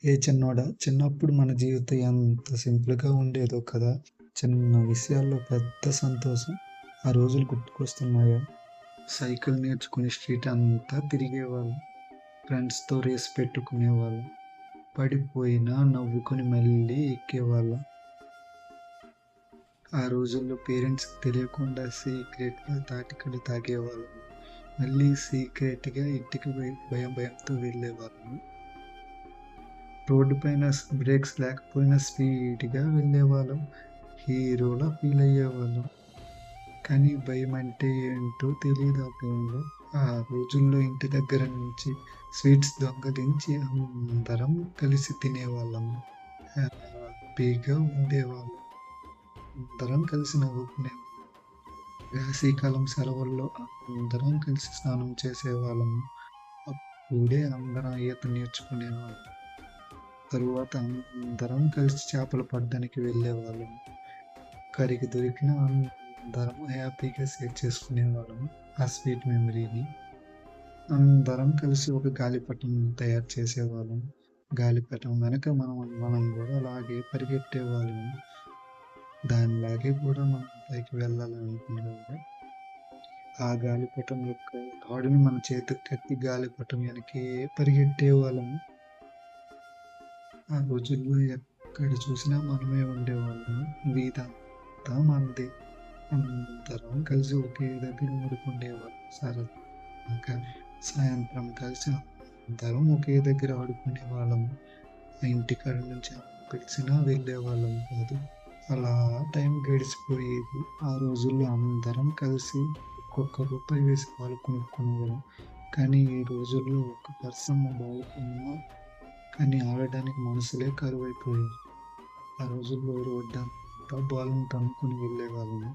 ఏ చిన్నోడా, చిన్నప్పుడు మన జీవితం ఎంత సింపుల్‌గా ఉండేదో కదా! చిన్న విషయాల్లో పెద్ద సంతోషం. ఆ రోజులు గుర్తుకొస్తున్నాయా? సైకిల్ నేర్చుకుని స్ట్రీట్ అంతా తిరిగేవాళ్ళం. ఫ్రెండ్స్‌తో రేస్ పెట్టుకునేవాళ్ళం. పడిపోయినా నవ్వుకొని మళ్ళీ ఎక్కేవాళ్ళం. ఆ రోజుల్లో పేరెంట్స్‌కి తెలియకుండా సీక్రెట్‌గా తాటికలు తాగేవాళ్ళం. మళ్ళీ సీక్రెట్‌గా ఇంటికి భయం భయంతో వెళ్ళేవాళ్ళం. రోడ్డు పైన బ్రేక్స్ లేకపోయినా స్పీడ్‌గా వెళ్ళేవాళ్ళం. హీరోలా ఫీల్ అయ్యేవాళ్ళం. కానీ భయమంటే ఏంటో తెలీదు ఆ టైంలో. ఆ రోజుల్లో ఇంటి దగ్గర నుంచి స్వీట్స్ దొంగలించి అందరం కలిసి తినేవాళ్ళం. హ్యాపీగా ఉండేవాళ్ళం. అందరం కలిసి నవ్వుకునేవాళ్ళం. వేసవికాలం సెలవుల్లో అందరం కలిసి స్నానం చేసేవాళ్ళము. అప్పుడే అందరం ఈత నేర్చుకునేవాళ్ళం. తరువాత అందరం కలిసి చేపలు పట్టడానికి వెళ్ళేవాళ్ళం. ఒక్కరికి దొరికిన అందరం హ్యాపీగా షేర్ చేసుకునేవాళ్ళం ఆ స్వీట్ మెమరీని. అందరం కలిసి ఒక గాలిపటం తయారు చేసేవాళ్ళం. గాలిపటం వెనక మనం మనం గూడా అలాగే పరిగెట్టేవాళ్ళం. దానిలాగే కూడా మనం పైకి వెళ్ళాలనుకునేవాళ్ళం. ఆ గాలిపటం యొక్క తాడుని మన చేతికి కట్టి గాలిపటం వెనకే పరిగెట్టేవాళ్ళము. ఆ రోజుల్లో ఎక్కడ చూసినా మనమే ఉండేవాళ్ళము. వీధంతా మనదే. అందరం కలిసి ఒకే దగ్గర ఆడుకునేవాళ్ళం సరదాగా. సాయంత్రం కలిసి అందరం ఒకే దగ్గర ఆడుకునేవాళ్ళము. ఇంటికాడ నుంచి పిలిచినా వెళ్ళేవాళ్ళం కాదు. అలా టైం గడిచిపోయేది. ఆ రోజుల్లో అందరం కలిసి ఒక్కొక్క రూపాయి వేసి పాలు కొనుక్కునేవాళ్ళం. కానీ ఈ రోజుల్లో ఒక్క పర్సన్ మొబైల్ ఉన్నా కానీ ఆడడానికి మనసులే కరువైపోయాయి. ఆ రోజుల్లో రోడ్డంతా బాల్‌ని తన్నుకొని వెళ్ళేవాళ్ళము.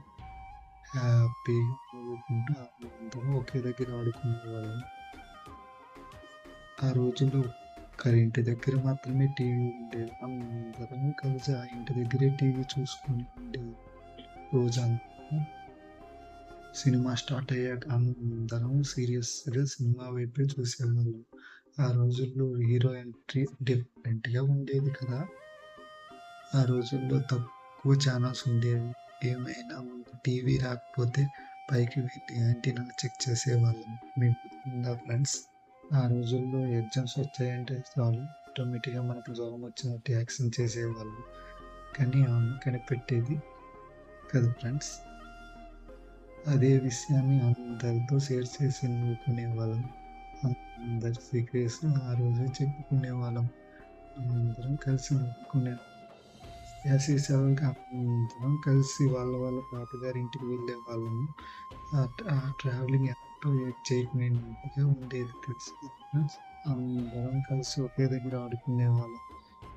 హ్యాపీగా నవ్వుకుంటూ అందరం ఒకే దగ్గర ఆడుకునేవాళ్ళం. ఆ రోజుల్లో ఒక్కరింటి దగ్గర మాత్రమే టీవీ ఉండేది. అందరం కలిసి ఆ ఇంటి దగ్గరే టీవీ చూసుకొని ఉండేది రోజంతా. సినిమా స్టార్ట్ అయ్యాక అందరం సీరియస్‌గా సినిమా వైపే చూసేవాళ్ళం. ఆ రోజుల్లో హీరో ఎంట్రీ డిఫరెంట్‌గా ఉండేది కదా! ఆ రోజుల్లో తక్కువ ఛానెల్స్ ఉండేవి. ఏమైనా మనకు టీవీ రాకపోతే పైకి వెళ్ళి యాంటీనా చెక్ చేసేవాళ్ళం. మీకు గుర్తుందా ఫ్రెండ్స్? ఆ రోజుల్లో ఎగ్జామ్స్ వచ్చాయంటే చాలు ఆటోమేటిక్‌గా మనకు జ్వరం వచ్చినట్టు యాక్షన్ చేసేవాళ్ళు. కానీ ఆ అమ్మ కనిపెట్టేది కదా ఫ్రెండ్స్. అదే విషయాన్ని అందరితో షేర్ చేసి నవ్వుకునేవాళ్ళం. అందరి సీక్రెట్స్ ఆ రోజే చెప్పుకునేవాళ్ళం. అందరం కలిసి నవ్వుకునేవాళ్ళం. వేసవి సెలవులకి అందరం కలిసి వాళ్ళ వాళ్ళ తాతగారి ఇంటికి వెళ్ళేవాళ్ళము. ఆ ట్రావెలింగ్ ఎంతో ఎక్సైట్‌మెంట్‌గా ఉండేది తెలుసా ఫ్రెండ్స్. అందరం కలిసి ఒకే దగ్గర ఆడుకునేవాళ్ళం.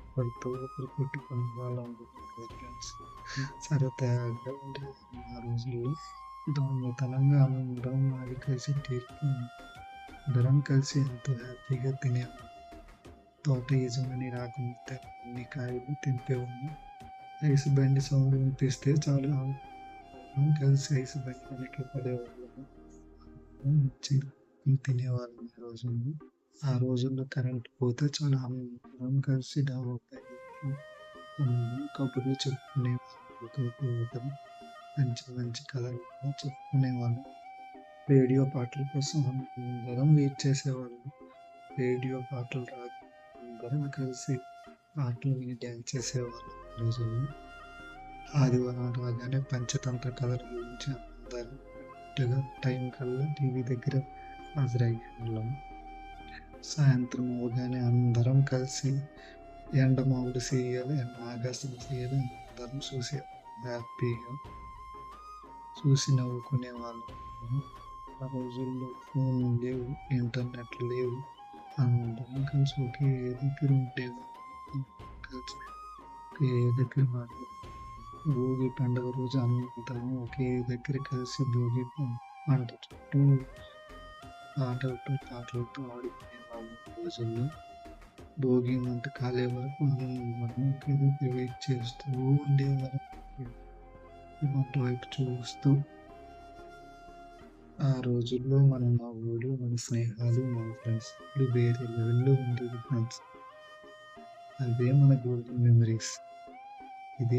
ఒకరితో ఒకరు కొట్టుకునేవాళ్ళం కదా ఫ్రెండ్స్. సరదాగా ఉండేది ఆ రోజుల్లో. దొంగతనంగా అందరం ఆడి కలిసి అందరం కలిసి ఎంతో హ్యాపీగా తినేవాళ్ళం. తోట యజమాని రాకముందే అన్ని కాయలు తెంపేవాళ్ళం. ఐస్ బండి సౌండ్ వినిపిస్తే చాలు అందరం కలిసి ఐస్ బండి వెనక్కి పడేవాళ్ళము. మంచిగా తినేవాళ్ళం ఆ రోజుల్లో. ఆ రోజుల్లో కరెంట్ పోతే చాలు అందరం కలిసి డాబా పైకి అందరం కబుర్లు చెప్పుకునేవాళ్ళం. ఒకరికి ఒకరు మంచి మంచి కథలు కూడా చెప్పుకునేవాళ్ళం. రేడియో పాటల కోసం అందరం వెయిట్ చేసేవాళ్ళం. రేడియో పాటలు రాగా అందరం కలిసి పాటలు విని డాన్స్ చేసేవాళ్ళం ఆ రోజుల్లో. ఆదివారం రాగానే పంచతంత్ర కథల గురించి అందరం కరెక్ట్‌గా టైం కల్లా టీవీ దగ్గర హాజరయ్యేవాళ్ళం. సాయంత్రం అవ్వగానే అందరం కలిసి ఎండమావుడు సీరియల్, నాగార్జున సీరియల్ అందరం హ్యాపీగా చూసి నవ్వుకునేవాళ్ళం. ఆ రోజుల్లో ఫోన్లు లేవు, ఇంటర్నెట్ లేవు. అందరం కలిసి ఒకే దగ్గర ఉండేవాళ్ళం. కలిసి ఒకే దగ్గర భోగి పండుగ రోజు అందరం ఒకే దగ్గర కలిసి భోగి మంట చుట్టూ ఆటలతో, పాటలతో ఆడుకునేవాళ్ళం ఆ రోజుల్లో. భోగి మంట కాలే వరకు అందరం ఒకే దగ్గర వెయిట్ చేస్తూ ఉండేవాళ్ళం. మంట వైపు చూస్తూ. ఆ రోజుల్లో మన నవ్వులు, మన స్నేహాలు, మన ఫ్రెండ్షిప్‌లు వేరే లెవెల్‌లో ఉండేవి ఫ్రెండ్స్. అదే మన గోల్డెన్ మెమరీస్. ఇదే